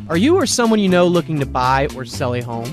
Are you or someone you know looking to buy or sell a home?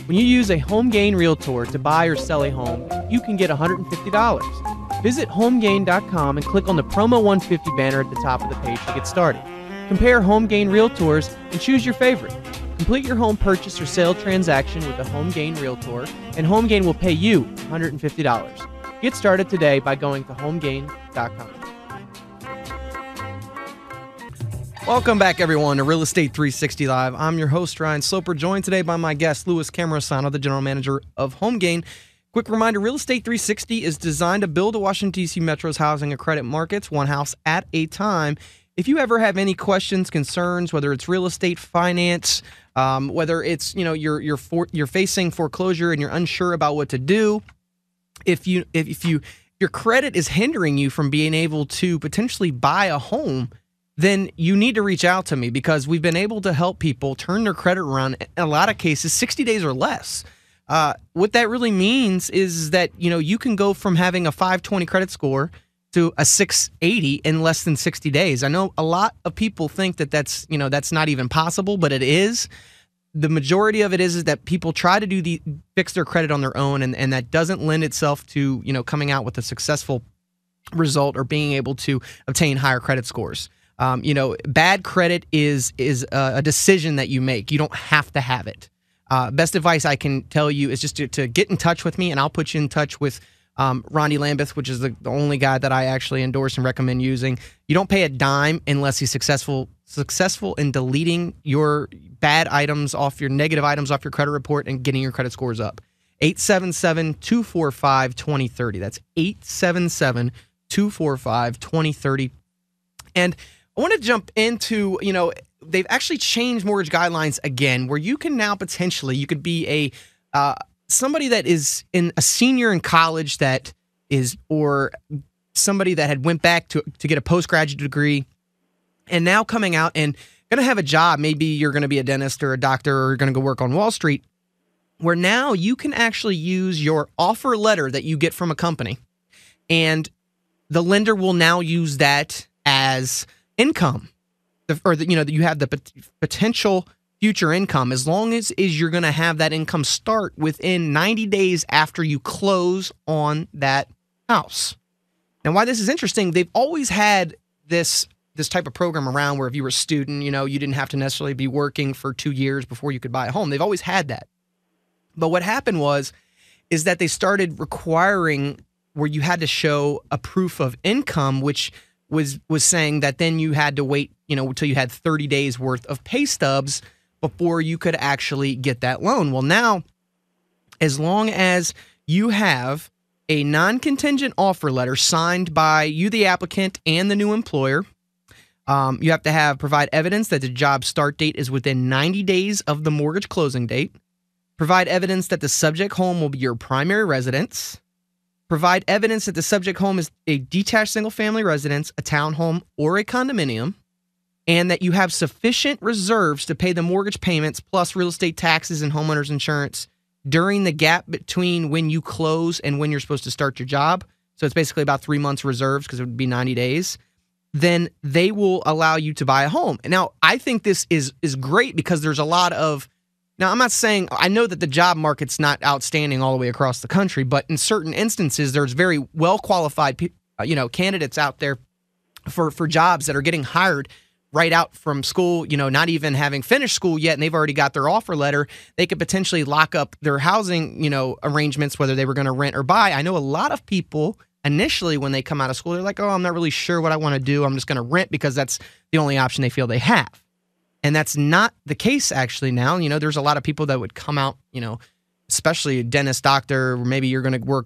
When you use a HomeGain Realtor to buy or sell a home, you can get $150. Visit HomeGain.com and click on the Promo 150 banner at the top of the page to get started. Compare HomeGain Realtors and choose your favorite. Complete your home purchase or sale transaction with a HomeGain Realtor, and HomeGain will pay you $150. Get started today by going to HomeGain.com. Welcome back, everyone, to Real Estate 360 Live. I'm your host, Ryan Sloper, joined today by my guest, Cammarosano, the general manager of HomeGain. Quick reminder, Real Estate 360 is designed to build a Washington, D.C. Metro's housing and credit markets, one house at a time. If you ever have any questions, concerns, whether it's real estate, finance, whether it's, you're facing foreclosure and you're unsure about what to do, if your credit is hindering you from being able to potentially buy a home, then you need to reach out to me, because we've been able to help people turn their credit around in a lot of cases 60 days or less. What that really means is that, you can go from having a 520 credit score to a 680 in less than 60 days. I know a lot of people think that that's not even possible, but it is. The majority of it is that people try to fix their credit on their own, and that doesn't lend itself to, coming out with a successful result or being able to obtain higher credit scores. Bad credit is a decision that you make. You don't have to have it. Best advice I can tell you is just to get in touch with me, and I'll put you in touch with Ronnie Lambeth, which is the only guy that I actually endorse and recommend using. You don't pay a dime unless he's successful in deleting your bad items off your negative items off your credit report and getting your credit scores up. 877-245-2030. That's 877-245-2030. And I want to jump into, they've actually changed mortgage guidelines again, where you can now you could be somebody that is a senior in college or somebody that had went back to get a postgraduate degree and now coming out and going to have a job. Maybe you're going to be a dentist or a doctor, or you're going to go work on Wall Street, where now you can actually use your offer letter that you get from a company, and the lender will now use that as income, that you have the potential future income, as long as you're going to have that income start within 90 days after you close on that house. Now, why this is interesting, they've always had this type of program around where if you were a student, you didn't have to necessarily be working for 2 years before you could buy a home. They've always had that. But what happened is that they started requiring where you had to show a proof of income, which was saying that then you had to wait, until you had 30 days worth of pay stubs before you could actually get that loan. Well, now, as long as you have a non-contingent offer letter signed by you, the applicant, and the new employer, you have to provide evidence that the job start date is within 90 days of the mortgage closing date, provide evidence that the subject home will be your primary residence, provide evidence that the subject home is a detached single-family residence, a townhome, or a condominium, and that you have sufficient reserves to pay the mortgage payments plus real estate taxes and homeowners insurance during the gap between when you close and when you're supposed to start your job. So it's basically about 3 months reserves, because it would be 90 days. Then they will allow you to buy a home. Now, I think this is great, because there's a lot of... Now, I'm not saying, I know that the job market's not outstanding all the way across the country, but in certain instances, there's very well-qualified, candidates out there for jobs that are getting hired right out from school, not even having finished school yet, and they've already got their offer letter. They could potentially lock up their housing, arrangements, whether they were going to rent or buy. I know a lot of people, initially, when they come out of school, they're like, oh, I'm not really sure what I want to do. I'm just going to rent, because that's the only option they feel they have. And that's not the case actually now. There's a lot of people that would come out, especially a dentist, doctor, or maybe you're going to you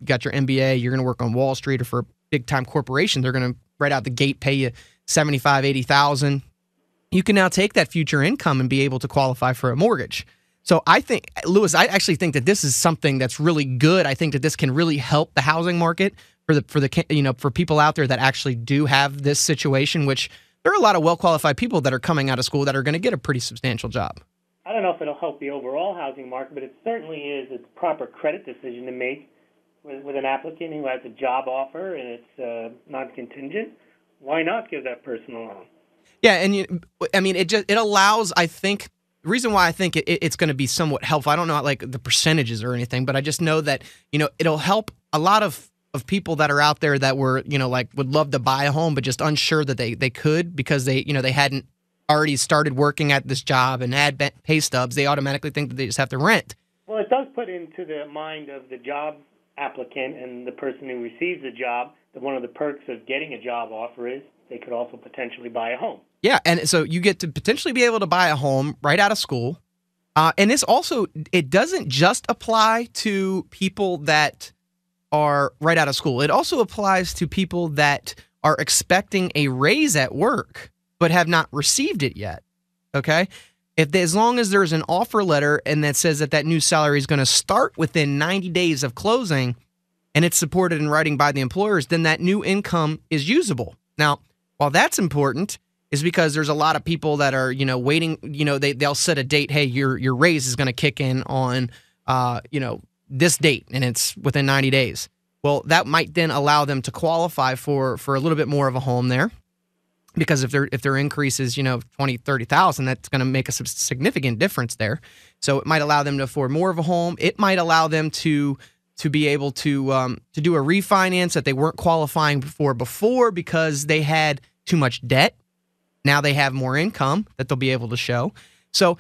got your MBA, you're going to work on Wall Street or for a big time corporation. They're going to right out the gate pay you $75,000, $80,000. You can now take that future income and be able to qualify for a mortgage. So I think, Lewis, I actually think that this is something that's really good. I think that this can really help the housing market for people out there that actually do have this situation, which there are a lot of well-qualified people that are coming out of school that are going to get a pretty substantial job. I don't know if it'll help the overall housing market, but it certainly is a proper credit decision to make with an applicant who has a job offer and it's non-contingent. Why not give that person a loan? Yeah, and I mean, it allows. I think the reason why I think it's going to be somewhat helpful. I don't know like the percentages or anything, but I just know that it'll help a lot of people that are out there that were like would love to buy a home but just unsure that they could because they hadn't already started working at this job and had pay stubs. They automatically think that they just have to rent. Well, it does put into the mind of the job applicant and the person who receives the job that one of the perks of getting a job offer is they could also potentially buy a home. Yeah, and so you get to potentially be able to buy a home right out of school. And this also, it doesn't just apply to people that are right out of school. It also applies to people that are expecting a raise at work but have not received it yet. Okay? As long as there's an offer letter and that says that new salary is going to start within 90 days of closing and it's supported in writing by the employers, then that new income is usable. Now, while that's important, is because there's a lot of people that are, waiting, they'll set a date, hey, your raise is going to kick in on, this date, and it's within 90 days. Well, that might then allow them to qualify for a little bit more of a home there. Because if their increase is 20, 30,000, that's going to make a significant difference there. So it might allow them to afford more of a home. It might allow them to be able to do a refinance that they weren't qualifying for before because they had too much debt. Now they have more income that they'll be able to show. So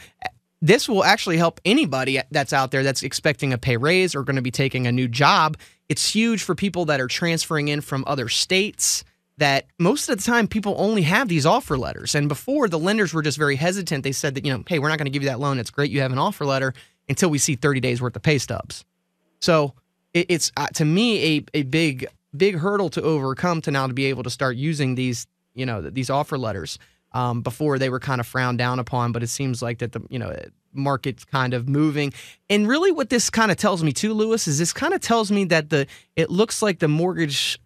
this will actually help anybody that's out there that's expecting a pay raise or going to be taking a new job. It's huge for people that are transferring in from other states. That most of the time people only have these offer letters. And before, the lenders were just very hesitant. They said that, hey, we're not going to give you that loan. It's great you have an offer letter until we see 30 days worth of pay stubs. So it's to me, a big hurdle to overcome to now to be able to start using these offer letters. Before they were kind of frowned down upon, but it seems like that the market's kind of moving. And really what this kind of tells me too, Lewis, is this kind of tells me that it looks like the mortgage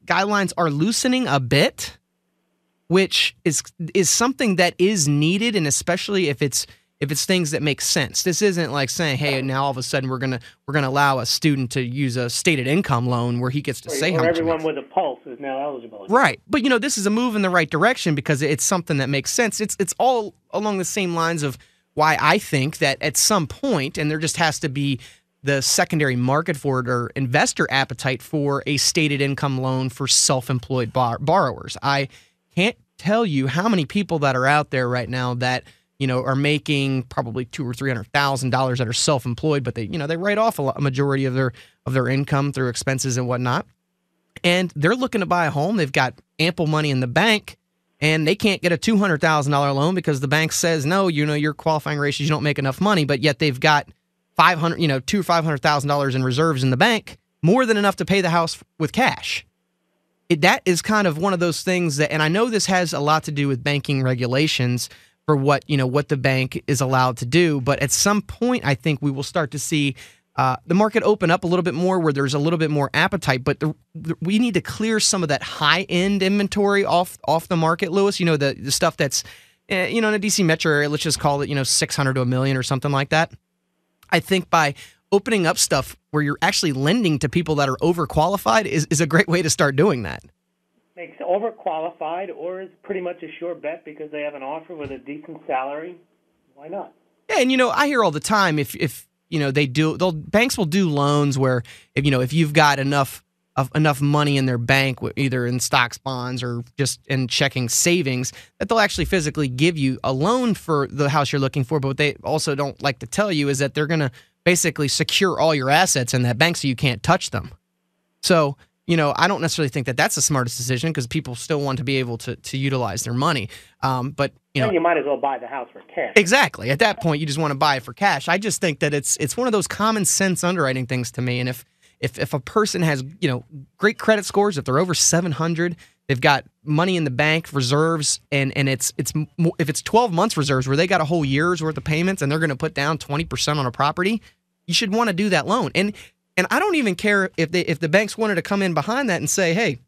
guidelines are loosening a bit, which is something that is needed, and especially if it's things that make sense. This isn't like saying, hey, now all of a sudden we're gonna allow a student to use a stated income loan where he gets to say how much. Everyone with a pulse is now eligible. Right, but this is a move in the right direction because it's something that makes sense. It's all along the same lines of why I think that at some point, and there just has to be the secondary market for it or investor appetite for a stated income loan for self-employed borrowers. I can't tell you how many people that are out there right now that are making probably $200,000 or $300,000 that are self-employed, but they write off a majority of their income through expenses and whatnot, and they're looking to buy a home. They've got ample money in the bank, and they can't get a $200,000 loan because the bank says no. Your qualifying ratios, you don't make enough money, but yet they've got $200,000 or $500,000 in reserves in the bank, more than enough to pay the house with cash. That is kind of one of those things that, and I know this has a lot to do with banking regulations for what the bank is allowed to do, but at some point, I think we will start to see the market open up a little bit more, where there's a little bit more appetite. But we need to clear some of that high end inventory off the market, Lewis. The stuff that's in a DC metro area. Let's just call it 600 to $1 million or something like that. I think by opening up stuff where you're actually lending to people that are overqualified is a great way to start doing that. Makes overqualified, or is pretty much a sure bet because they have an offer with a decent salary. Why not? Yeah, and I hear all the time if banks will do loans where if you've got enough money in their bank, either in stocks, bonds, or just in checking savings, that they'll actually physically give you a loan for the house you're looking for. But what they also don't like to tell you is that they're going to basically secure all your assets in that bank so you can't touch them. So, I don't necessarily think that that's the smartest decision because people still want to be able to utilize their money. But you might as well buy the house for cash. Exactly. At that point, you just want to buy it for cash. I just think that it's one of those common sense underwriting things to me. And if a person has great credit scores, if they're over 700, they've got money in the bank, reserves, and if it's 12 months reserves where they got a whole year's worth of payments and they're going to put down 20% on a property, you should want to do that loan. And I don't even care if the banks wanted to come in behind that and say, hey,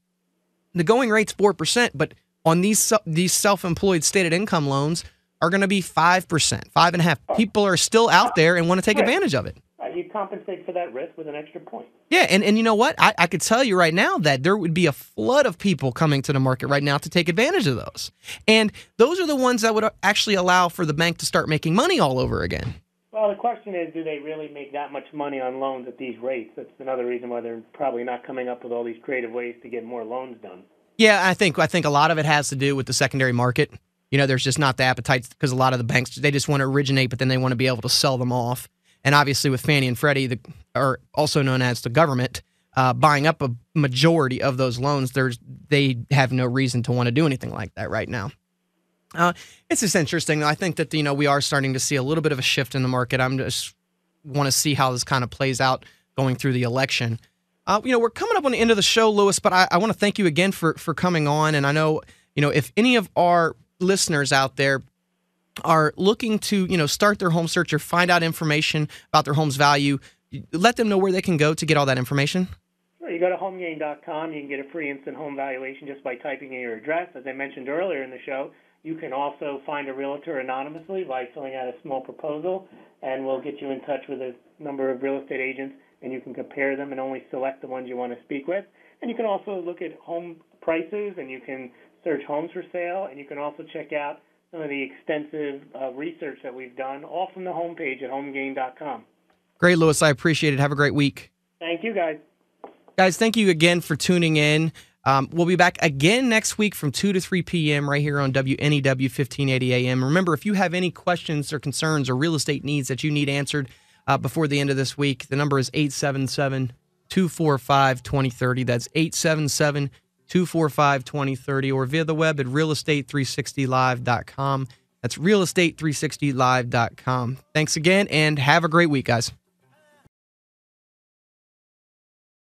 the going rate's 4%, but on these self-employed stated income loans are going to be 5%, 5.5%. People are still out there and want to take advantage of it. you compensate for that risk with an extra point. Yeah, and you know what? I could tell you right now that there would be a flood of people coming to the market right now to take advantage of those. And those are the ones that would actually allow for the bank to start making money all over again. Well, the question is, do they really make that much money on loans at these rates? That's another reason why they're probably not coming up with all these creative ways to get more loans done. Yeah, I think a lot of it has to do with the secondary market. There's just not the appetite because a lot of the banks, they just want to originate, but then they want to be able to sell them off. And obviously with Fannie and Freddie, or also known as the government, buying up a majority of those loans, they have no reason to want to do anything like that right now. It's just interesting. I think that, we are starting to see a little bit of a shift in the market. I'm just want to see how this kind of plays out going through the election. We're coming up on the end of the show, Louis, but I want to thank you again for coming on. And I know, if any of our listeners out there are looking to, start their home search or find out information about their home's value, let them know where they can go to get all that information. Sure. You go to homegain.com. You can get a free instant home valuation just by typing in your address. As I mentioned earlier in the show, you can also find a realtor anonymously by filling out a small proposal, and we'll get you in touch with a number of real estate agents, and you can compare them and only select the ones you want to speak with. And you can also look at home prices, and you can search homes for sale, and you can also check out some of the extensive research that we've done, all from the homepage at homegain.com. Great, Louis. I appreciate it. Have a great week. Thank you, guys. Guys, thank you again for tuning in. We'll be back again next week from 2 to 3 p.m. right here on WNEW 1580 AM. Remember, if you have any questions or concerns or real estate needs that you need answered before the end of this week, the number is 877-245-2030. That's 877-245-2030, or via the web at realestate360live.com. That's realestate360live.com. Thanks again, and have a great week, guys.